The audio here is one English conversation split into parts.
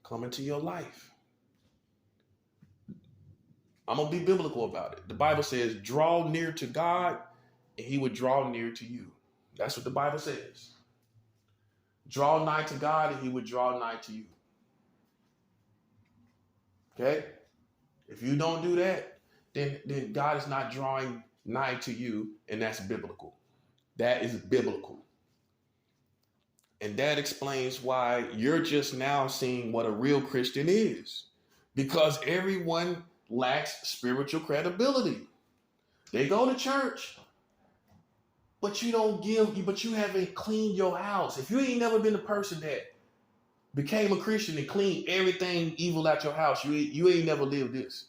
come into your life. I'm going to be biblical about it. The Bible says, draw near to God and he would draw near to you. That's what the Bible says. Draw nigh to God and he would draw nigh to you. Okay? If you don't do that, then God is not drawing nigh to you, and that's biblical. That is biblical. And that explains why you're just now seeing what a real Christian is. Because everyone lacks spiritual credibility. They go to church, but you haven't cleaned your house. If you ain't never been a person that became a Christian and cleaned everything evil out your house, you ain't never lived this.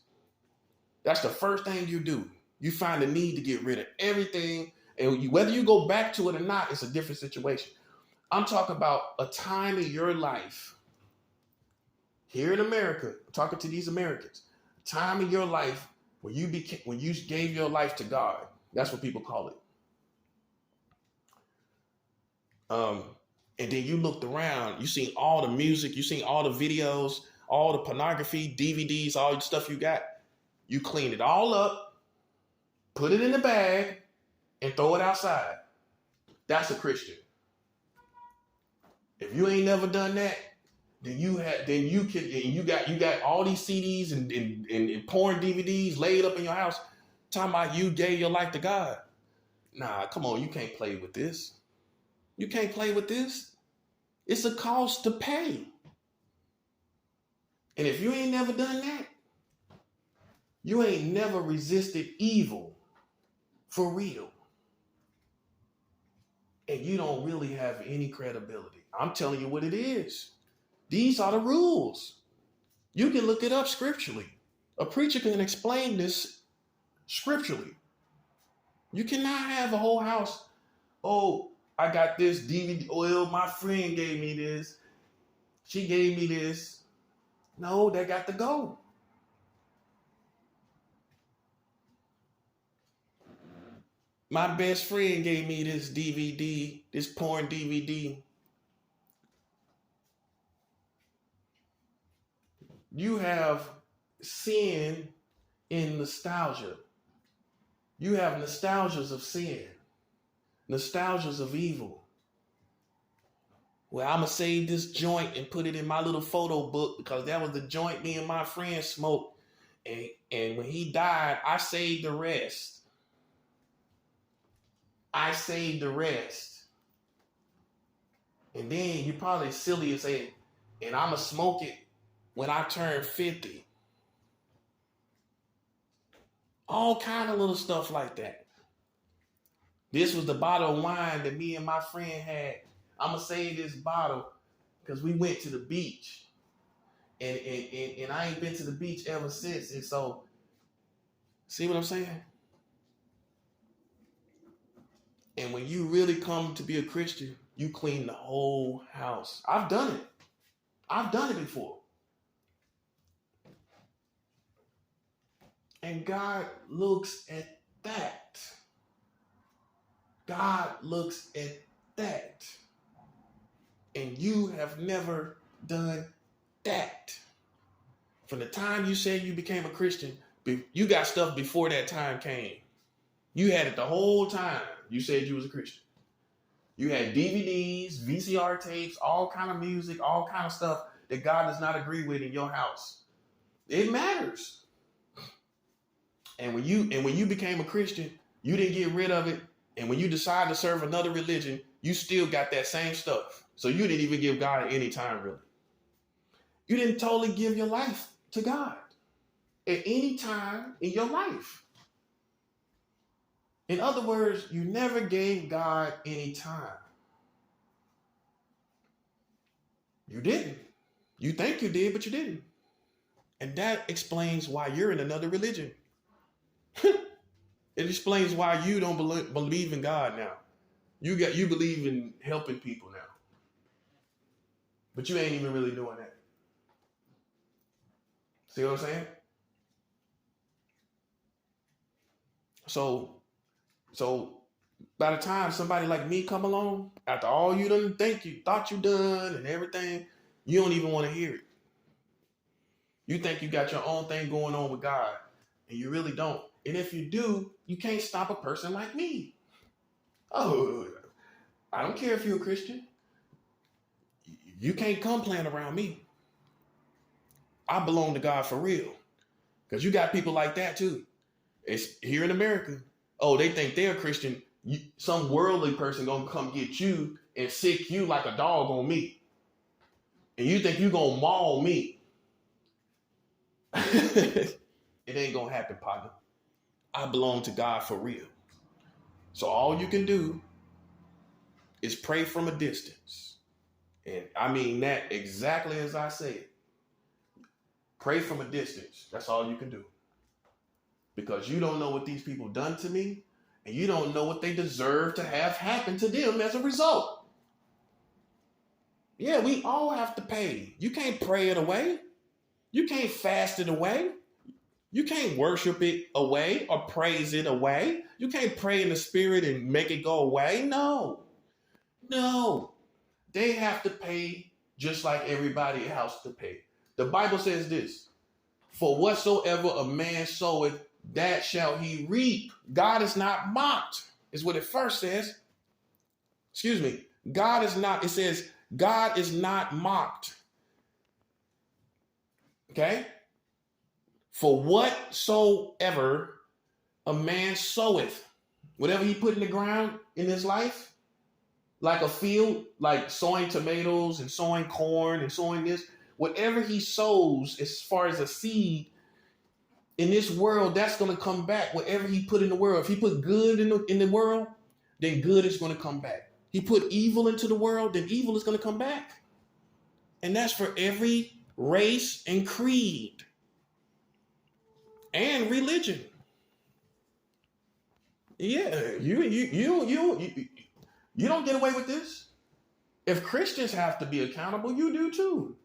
That's the first thing you do. You find the need to get rid of everything, and whether you go back to it or not, it's a different situation. I'm talking about a time in your life here in America. I'm talking to these Americans. A time in your life when you gave your life to God. That's what people call it. And then you looked around. You seen all the music. You seen all the videos, all the pornography, DVDs, all the stuff you got. You clean it all up, put it in the bag, and throw it outside. That's a Christian. If you ain't never done that, then you got all these CDs and porn DVDs laid up in your house, talking about you gave your life to God. Nah, come on, you can't play with this. You can't play with this. It's a cost to pay. And if you ain't never done that, you ain't never resisted evil for real. And you don't really have any credibility. I'm telling you what it is. These are the rules. You can look it up scripturally. A preacher can explain this scripturally. You cannot have a whole house. Oh, I got this DVD oil. My friend gave me this. She gave me this. No, that got to go. My best friend gave me this DVD, this porn DVD. You have sin in nostalgia. You have nostalgias of sin, nostalgias of evil. Well, I'm going to save this joint and put it in my little photo book because that was the joint me and my friend smoked. And when he died, I saved the rest. I saved the rest. And then you probably silly and say, and I'm going to smoke it when I turn 50. All kind of little stuff like that. This was the bottle of wine that me and my friend had. I'm going to save this bottle because we went to the beach. And I ain't been to the beach ever since. And so, see what I'm saying? And when you really come to be a Christian, you clean the whole house. I've done it. I've done it before. And God looks at that. God looks at that. And you have never done that. From the time you said you became a Christian, you got stuff before that time came. You had it the whole time you said you was a Christian. You had DVDs, VCR tapes, all kind of music, all kind of stuff that God does not agree with in your house. It matters. And when you became a Christian, you didn't get rid of it. And when you decide to serve another religion, you still got that same stuff. So you didn't even give God any time, really. You didn't totally give your life to God at any time in your life. In other words, you never gave God any time. You didn't. You think you did, but you didn't. And that explains why you're in another religion. It explains why you don't believe in God now. You believe in helping people now. But you ain't even really doing that. See what I'm saying? So by the time somebody like me come along, after all you thought you done and everything, you don't even want to hear it. You think you got your own thing going on with God, and you really don't. And if you do, you can't stop a person like me. Oh, I don't care if you're a Christian. You can't come playing around me. I belong to God for real. Because you got people like that too. It's here in America. Oh, they think they're a Christian. Some worldly person gonna come get you and sick you like a dog on me. And you think you gonna maul me. It ain't gonna happen, partner. I belong to God for real. So all you can do is pray from a distance. And I mean that exactly as I say it. Pray from a distance. That's all you can do. Because you don't know what these people done to me, and you don't know what they deserve to have happen to them as a result. Yeah, we all have to pay. You can't pray it away. You can't fast it away. You can't worship it away or praise it away. You can't pray in the spirit and make it go away. No. They have to pay just like everybody else to pay. The Bible says this, for whatsoever a man soweth, that shall he reap. God is not mocked, is what it first says. Excuse me. God is not, it says, God is not mocked. Okay? For whatsoever a man soweth, whatever he put in the ground in his life, like a field, like sowing tomatoes and sowing corn and sowing this, whatever he sows as far as a seed in this world, that's going to come back. Whatever he put in the world, if he put good in the world, then good is going to come back. He put evil into the world, then evil is going to come back. And that's for every race and creed and religion. Yeah, you don't get away with this. If Christians have to be accountable, you do too.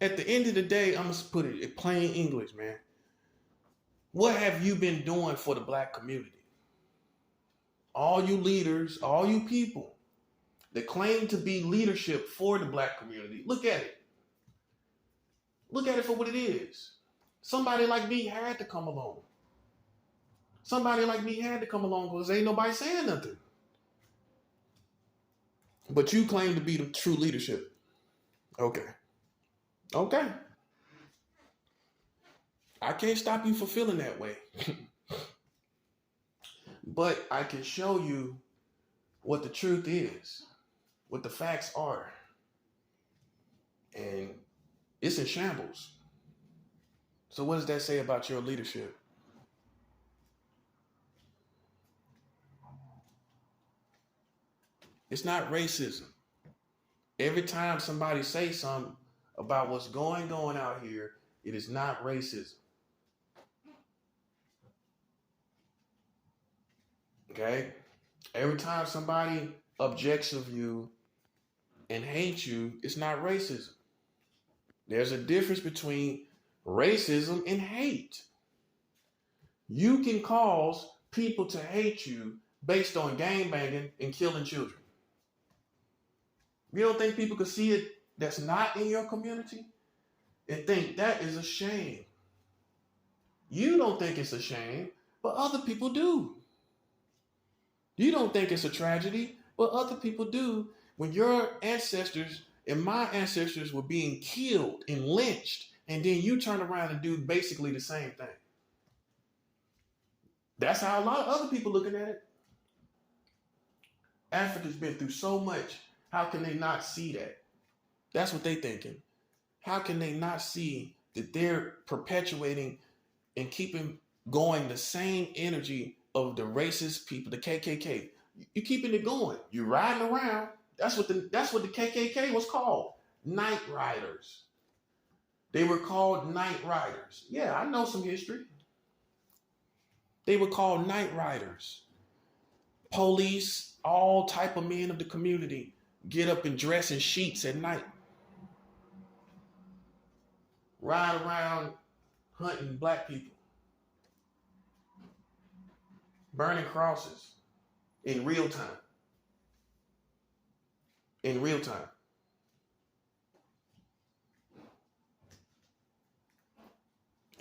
At the end of the day, I'm going to put it in plain English, man. What have you been doing for the black community? All you leaders, all you people that claim to be leadership for the black community, look at it. Look at it for what it is. Somebody like me had to come along. Somebody like me had to come along because ain't nobody saying nothing. But you claim to be the true leadership. Okay. I can't stop you from feeling that way. But I can show you what the truth is, what the facts are. And it's in shambles. So what does that say about your leadership? It's not racism. Every time somebody says something about what's going on out here, it is not racism. Okay? Every time somebody objects of you and hates you, it's not racism. There's a difference between racism and hate. You can cause people to hate you based on gangbanging and killing children. You don't think people can see it that's not in your community and think that is a shame? You don't think it's a shame, but other people do. You don't think it's a tragedy, but other people do. When your ancestors and my ancestors were being killed and lynched, and then you turn around and do basically the same thing. That's how a lot of other people looking at it. Africa's been through so much. How can they not see that? That's what they thinking. How can they not see that they're perpetuating and keeping going the same energy of the racist people, the KKK? You're keeping it going. You're riding around. That's what the KKK was called. Night riders. They were called night riders. Yeah, I know some history. They were called night riders. Police, all type of men of the community get up and dress in sheets at night. Ride around hunting black people. Burning crosses in real time. In real time.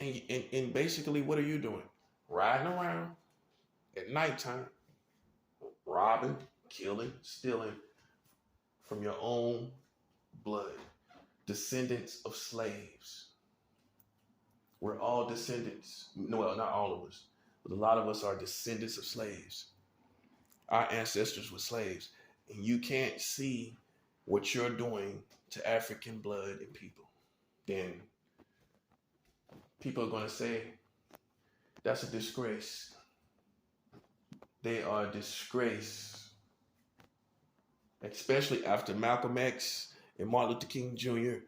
And basically, what are you doing? Riding around at nighttime, robbing, killing, stealing from your own blood. Descendants of slaves. We're all descendants. No, well, not all of us, but a lot of us are descendants of slaves. Our ancestors were slaves. And you can't see what you're doing to African blood and people. Then people are going to say, that's a disgrace. They are a disgrace. Especially after Malcolm X and Martin Luther King Jr.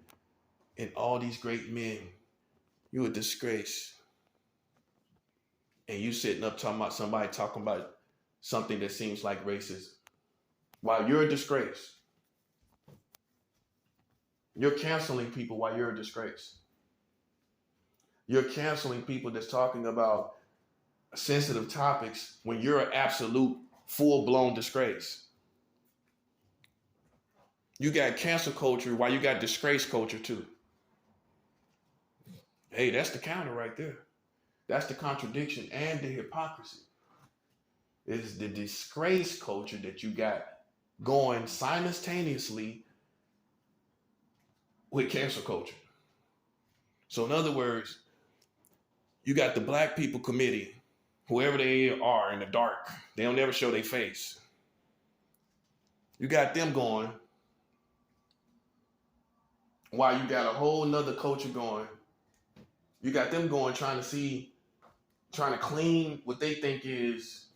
and all these great men. You're a disgrace. And you sitting up talking about somebody talking about something that seems like racism. While you're a disgrace. You're canceling people while you're a disgrace. You're canceling people that's talking about sensitive topics when you're an absolute full-blown disgrace. You got cancel culture while you got disgrace culture too. Hey, that's the counter right there. That's the contradiction and the hypocrisy. It's the disgrace culture that you got going simultaneously with cancel culture. So in other words, you got the Black People Committee, whoever they are in the dark, they don't never show their face. You got them going while you got a whole nother culture going. You got them going trying to clean what they think is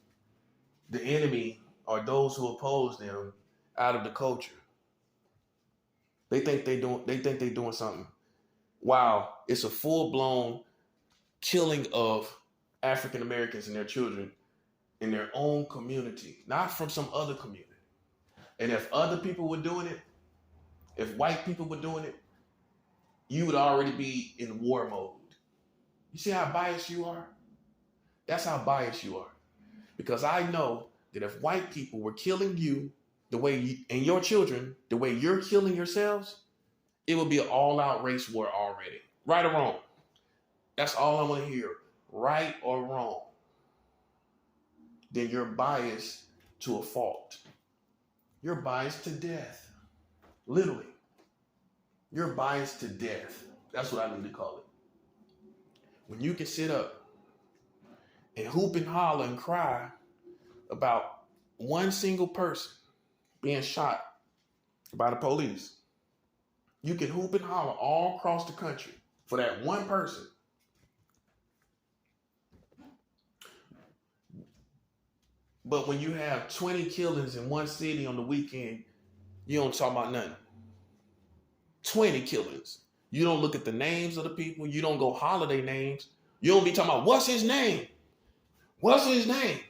the enemy or those who oppose them out of the culture. They think they're doing something. Wow, it's a full-blown killing of African Americans and their children in their own community, not from some other community. And if other people were doing it, if white people were doing it, you would already be in war mode. You see how biased you are? That's how biased you are. Because I know that if white people were killing you the way you, and your children, the way you're killing yourselves, it would be an all-out race war already. Right or wrong? That's all I want to hear. Right or wrong? Then you're biased to a fault. You're biased to death. Literally. You're biased to death. That's what I need to call it. When you can sit up and hoop and holler and cry about one single person being shot by the police, you can hoop and holler all across the country for that one person. But when you have 20 killings in one city on the weekend, you don't talk about nothing. 20 killings. You don't look at the names of the people. You don't go holler their names. You don't be talking about, what's his name? What's his name?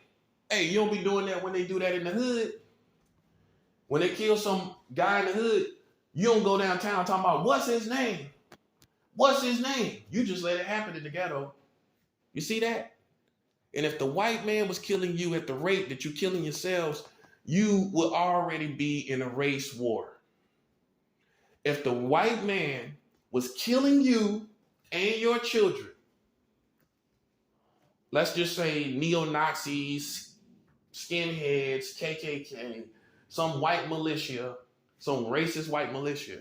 Hey, you don't be doing that when they do that in the hood. When they kill some guy in the hood, you don't go downtown talking about, what's his name? What's his name? You just let it happen in the ghetto. You see that? And if the white man was killing you at the rate that you're killing yourselves, you will already be in a race war. If the white man was killing you and your children, let's just say neo-Nazis, skinheads, KKK, some white militia, some racist white militia,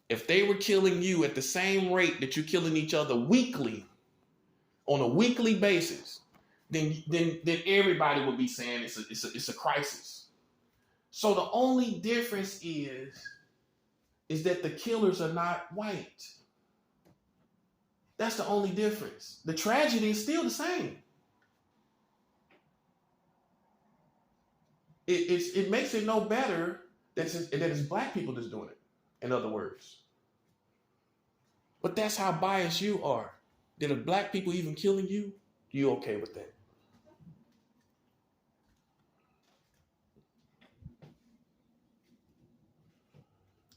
if they were killing you at the same rate that you're killing each other weekly, on a weekly basis, then everybody would be saying it's a crisis. So the only difference is that the killers are not white. That's the only difference. The tragedy is still the same. It makes it no better that it's black people that's doing it, in other words. But that's how biased you are. That if black people even killing you, you okay with that?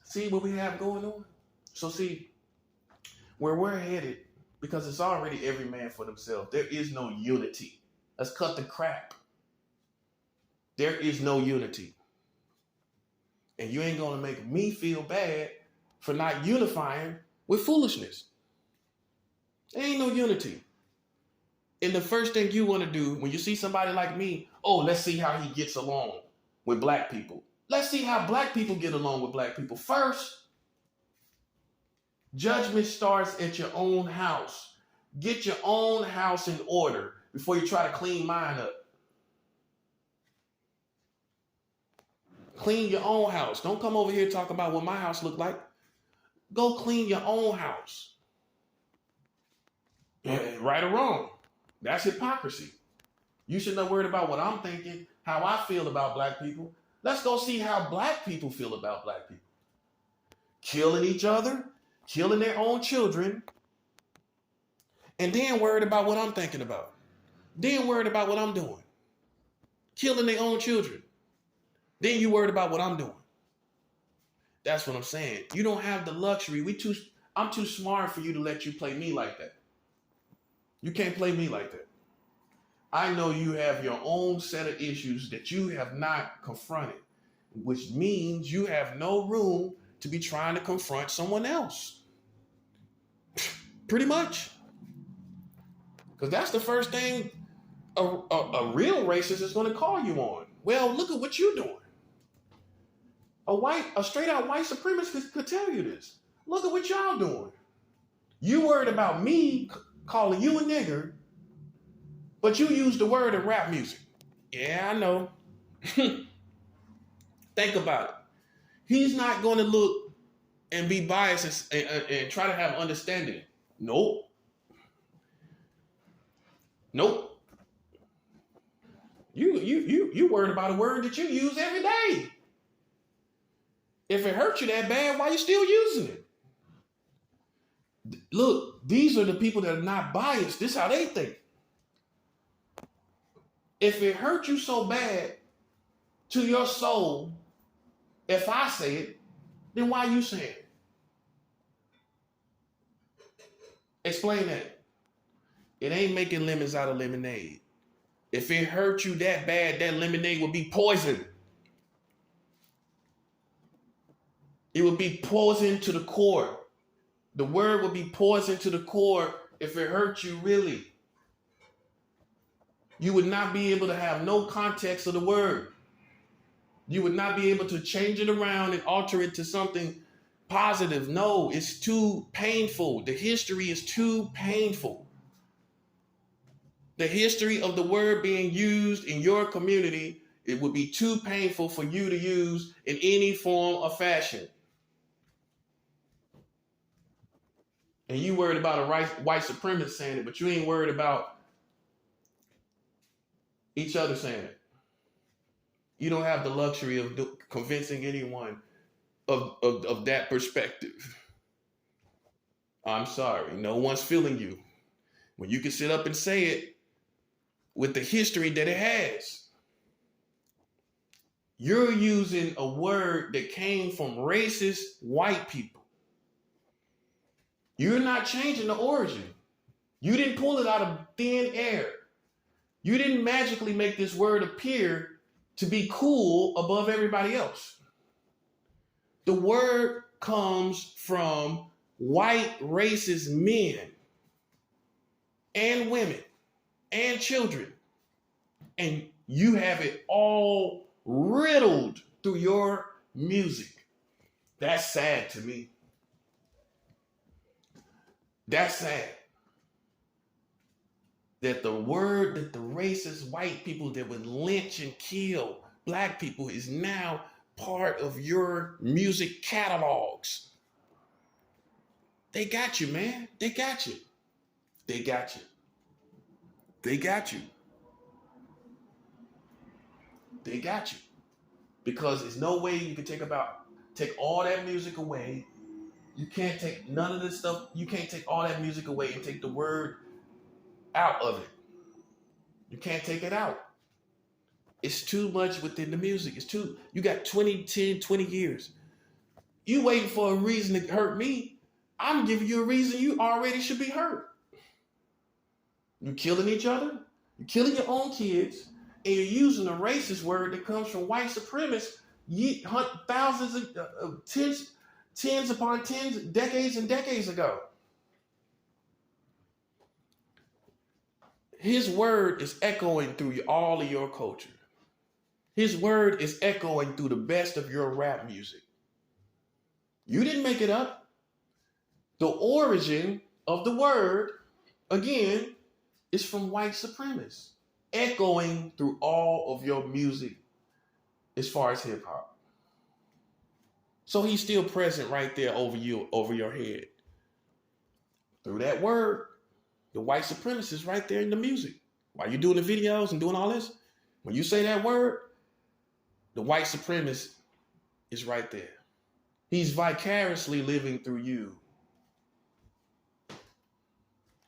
See what we have going on? So see, where we're headed, because it's already every man for themselves, there is no unity. Let's cut the crap. There is no unity. And you ain't gonna make me feel bad for not unifying with foolishness. There ain't no unity. And the first thing you want to do when you see somebody like me, oh, let's see how he gets along with black people. Let's see how black people get along with black people. First, judgment starts at your own house. Get your own house in order before you try to clean mine up. Clean your own house. Don't come over here talking about what my house look like. Go clean your own house. Right or wrong. That's hypocrisy. You should not worry about what I'm thinking, how I feel about black people. Let's go see how black people feel about black people. Killing each other, killing their own children, and then worried about what I'm thinking about. Then worried about what I'm doing. Killing their own children. Then you worried about what I'm doing. That's what I'm saying. You don't have the luxury. I'm too smart for you to let you play me like that. You can't play me like that. I know you have your own set of issues that you have not confronted, which means you have no room to be trying to confront someone else. Pretty much. Because that's the first thing a real racist is going to call you on. Well, look at what you're doing. A straight out white supremacist could tell you this. Look at what y'all doing. You worried about me calling you a nigger, but you use the word in rap music. Yeah, I know. Think about it. He's not going to look and be biased and try to have understanding. Nope. You worried about a word that you use every day. If it hurt you that bad, why are you still using it? Look, these are the people that are not biased. This is how they think. If it hurt you so bad to your soul, if I say it, then why are you saying it? Explain that. It ain't making lemons out of lemonade. If it hurt you that bad, that lemonade would be poison. It would be poison to the core. The word would be poison to the core if it hurt you really. You would not be able to have no context of the word. You would not be able to change it around and alter it to something positive. No, it's too painful. The history is too painful. The history of the word being used in your community, it would be too painful for you to use in any form or fashion. And you worried about a white supremacist saying it, but you ain't worried about each other saying it. You don't have the luxury of convincing anyone of that perspective. I'm sorry. No one's feeling you. When you can sit up and say it with the history that it has. You're using a word that came from racist white people. You're not changing the origin. You didn't pull it out of thin air. You didn't magically make this word appear to be cool above everybody else. The word comes from white racist men and women and children. And you have it all riddled through your music. That's sad to me. That's sad. That the word that the racist white people that would lynch and kill black people is now part of your music catalogs. They got you, man. They got you. They got you. They got you. They got you. Because there's no way you can take all that music away. You can't take none of this stuff. You can't take all that music away and take the word out of it. You can't take it out. It's too much within the music. You got 10, 20 years. You waiting for a reason to hurt me. I'm giving you a reason you already should be hurt. You're killing each other. You're killing your own kids. And you're using a racist word that comes from white supremacists thousands of tens upon tens, decades and decades ago. His word is echoing through all of your culture. His word is echoing through the best of your rap music. You didn't make it up. The origin of the word, again, is from white supremacists, echoing through all of your music as far as hip hop. So he's still present right there over you, over your head. Through that word, the white supremacist right there in the music. While you're doing the videos and doing all this, when you say that word, the white supremacist is right there. He's vicariously living through you.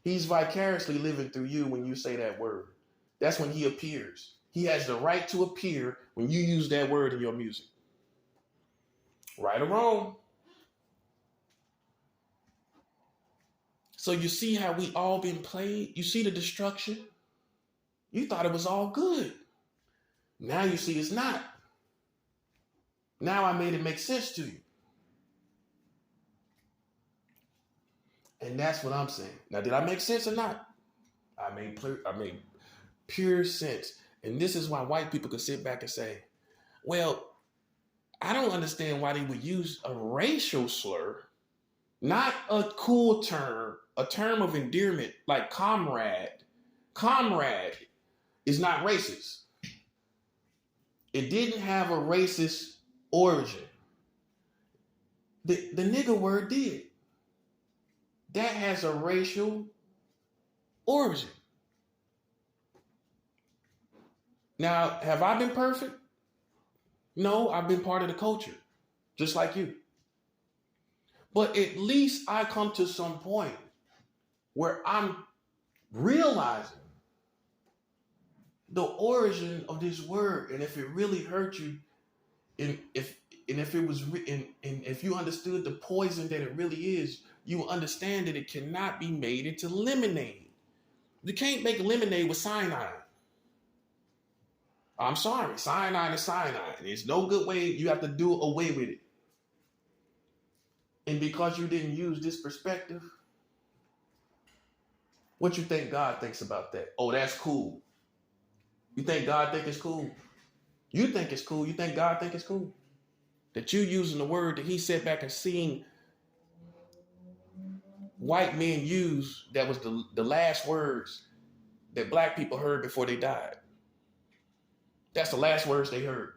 He's vicariously living through you when you say that word. That's when he appears. He has the right to appear when you use that word in your music. Right or wrong. So you see how we all been played? You see the destruction? You thought it was all good. Now you see it's not. Now I made it make sense to you. And that's what I'm saying. Now, did I make sense or not? I made pure sense. And this is why white people could sit back and say, well, I don't understand why they would use a racial slur, not a cool term, a term of endearment like comrade. Comrade is not racist. It didn't have a racist origin. The nigger word did. That has a racial origin. Now, have I been perfect? No, I've been part of the culture, just like you. But at least I come to some point where I'm realizing the origin of this word, and if it really hurt you, and if you understood the poison that it really is, you will understand that it cannot be made into lemonade. You can't make lemonade with cyanide. I'm sorry, cyanide is cyanide. There's no good way. You have to do away with it. And because you didn't use this perspective, what you think God thinks about that? Oh, that's cool. You think God think it's cool? You think it's cool. You think God think it's cool? That you using the word that he sat back and seen white men use, that was the last words that black people heard before they died. That's the last words they heard.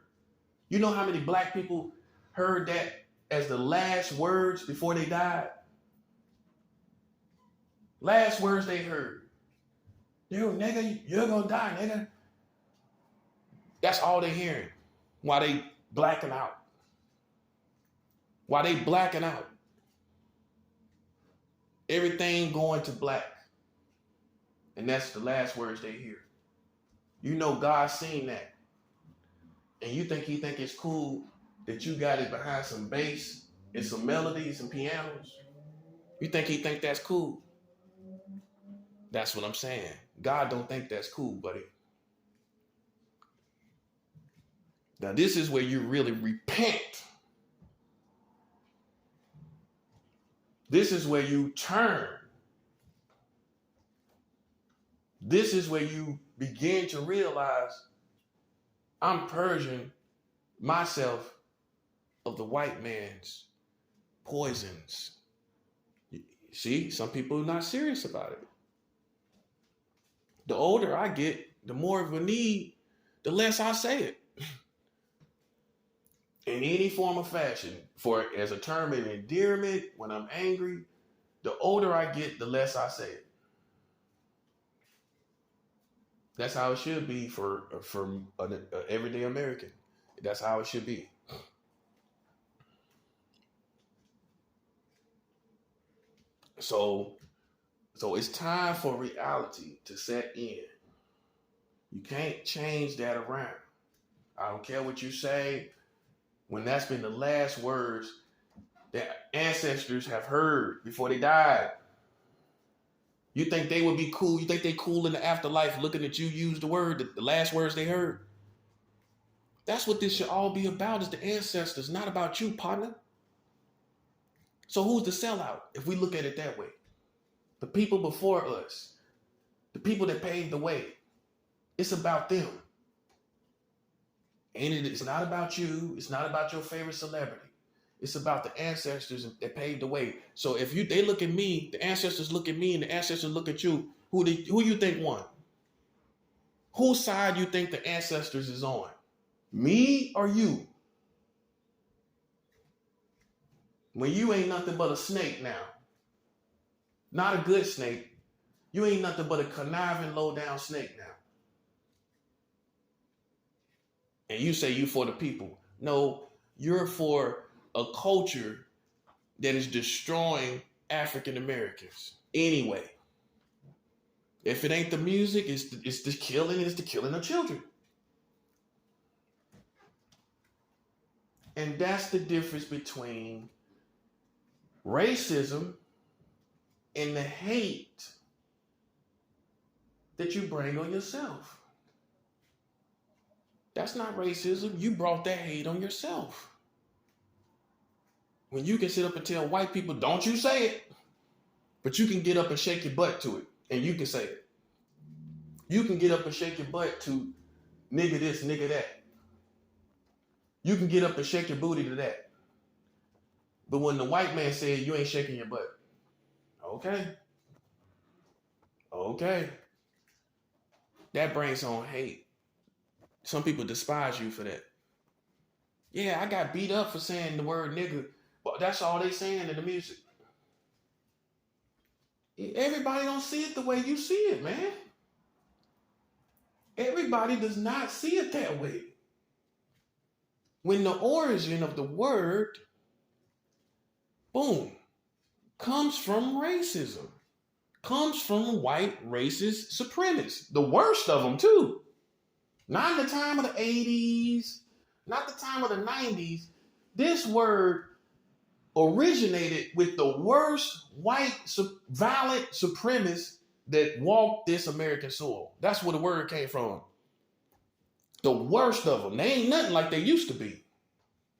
You know how many black people heard that as the last words before they died? Last words they heard. Yo, nigga, you're gonna die, nigga. That's all they hearing while they blacking out. While they blacking out. Everything going to black. And that's the last words they hear. You know God seen that. And you think he think it's cool that you got it behind some bass and some melodies and pianos? You think he think that's cool? That's what I'm saying. God don't think that's cool, buddy. Now this is where you really repent. This is where you turn. This is where you begin to realize I'm purging myself of the white man's poisons. See, some people are not serious about it. The older I get, the more of a need, the less I say it. In any form of fashion, for as a term of endearment, when I'm angry, the older I get, the less I say it. That's how it should be for an everyday American. That's how it should be. So it's time for reality to set in. You can't change that around. I don't care what you say. When that's been the last words that ancestors have heard before they died. You think they would be cool? You think they cool in the afterlife looking at you use the word, the last words they heard? That's what this should all be about, is the ancestors, not about you, partner. So who's the sellout if we look at it that way? The people before us. The people that paved the way. It's about them. And it's not about you. It's not about your favorite celebrity. It's about the ancestors that paved the way. So if they look at me, the ancestors look at me, and the ancestors look at you, who you think won? Whose side you think the ancestors is on? Me or you? When you ain't nothing but a snake now. Not a good snake. You ain't nothing but a conniving, low-down snake now. And you say you for the people. No, you're for a culture that is destroying African Americans. Anyway, if it ain't the music, it's the killing of children. And that's the difference between racism and the hate that you bring on yourself. That's not racism. You brought that hate on yourself. When you can sit up and tell white people, don't you say it, but you can get up and shake your butt to it, and you can say it. You can get up and shake your butt to nigga this, nigga that. You can get up and shake your booty to that. But when the white man said you ain't shaking your butt, okay. That brings on hate. Some people despise you for that. Yeah, I got beat up for saying the word nigga, but that's all they saying in the music. Everybody don't see it the way you see it, man. Everybody does not see it that way. When the origin of the word, boom, comes from racism, comes from white racist supremacists, the worst of them too. Not in the time of the 80s, not the time of the 90s. This word originated with the worst white violent supremacists that walked this American soil. That's where the word came from. The worst of them. They ain't nothing like they used to be.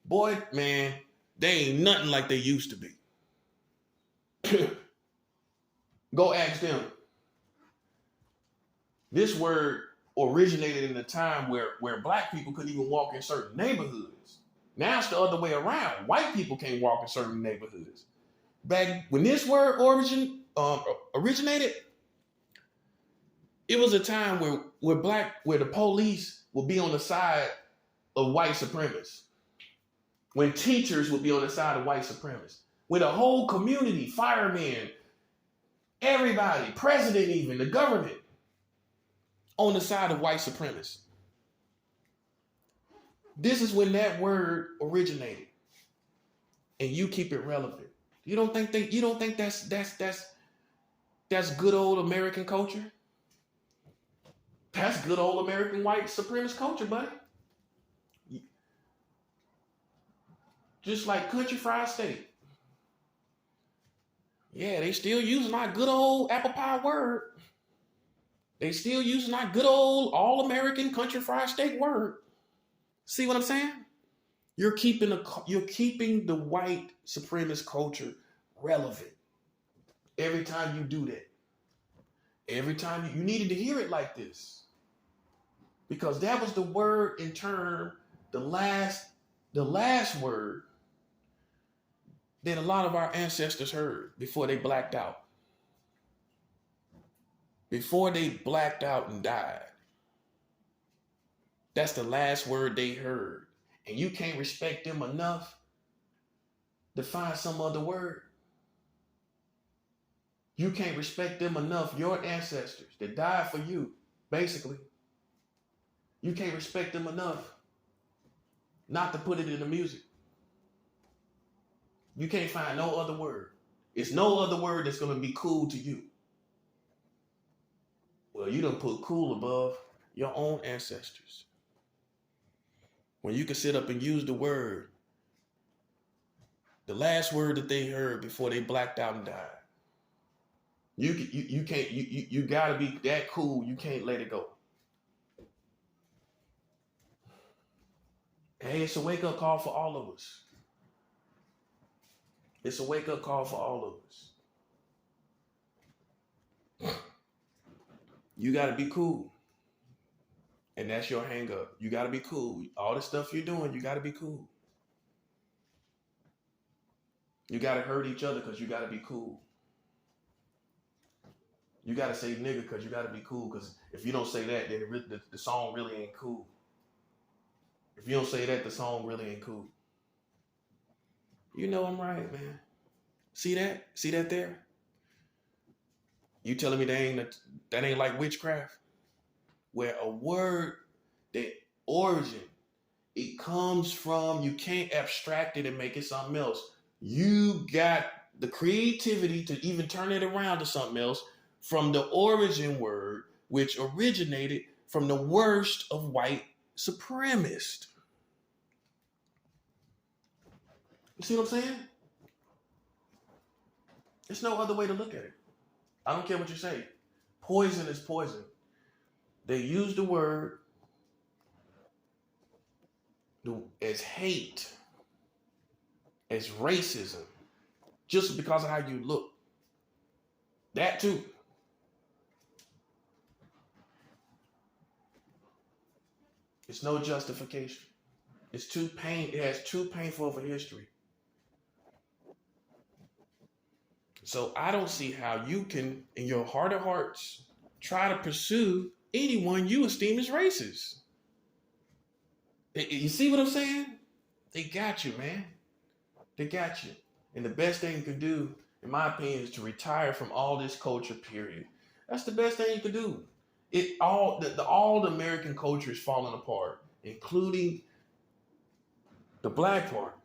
Boy, man, they ain't nothing like they used to be. Go ask them. This word originated in a time where black people couldn't even walk in certain neighborhoods. Now it's the other way around. White people can't walk in certain neighborhoods. Back when this word originated, it was a time where the police would be on the side of white supremacists. When teachers would be on the side of white supremacists. When the whole community, firemen, everybody, president even, the government, on the side of white supremacists. This is when that word originated. And you keep it relevant. You don't think that's good old American culture? That's good old American white supremacist culture, buddy. Just like country fried steak. Yeah, they still using our good old apple pie word. They still using our good old all-American country fried steak word. See what I'm saying? You're keeping the white supremacist culture relevant. Every time you do that. Every time you needed to hear it like this. Because that was the word in term, the last word that a lot of our ancestors heard before they blacked out. Before they blacked out and died. That's the last word they heard. And you can't respect them enough to find some other word. You can't respect them enough, your ancestors that died for you, basically. You can't respect them enough not to put it in the music. You can't find no other word. It's no other word that's going to be cool to you. Well, you done put cool above your own ancestors. When you can sit up and use the word, the last word that they heard before they blacked out and died. You gotta be that cool. You can't let it go. Hey, it's a wake-up call for all of us. It's a wake-up call for all of us. You got to be cool. And that's your hang up. You got to be cool. All the stuff you're doing, you got to be cool. You got to hurt each other because you got to be cool. You got to say nigga because you got to be cool. Because if you don't say that, then the song really ain't cool. If you don't say that, the song really ain't cool. You know I'm right, man. See that? See that there? You telling me that ain't like witchcraft? Where a word, the origin, it comes from, you can't abstract it and make it something else. You got the creativity to even turn it around to something else from the origin word, which originated from the worst of white supremacists. You see what I'm saying? There's no other way to look at it. I don't care what you say. Poison is poison. They use the word as hate, as racism, just because of how you look. That too. It's no justification. It has too painful of a history. So I don't see how you can, in your heart of hearts, try to pursue anyone you esteem as racist. You see what I'm saying? They got you, man. They got you. And the best thing you can do, in my opinion, is to retire from all this culture, period. That's the best thing you can do. All the American culture is falling apart, including the black part.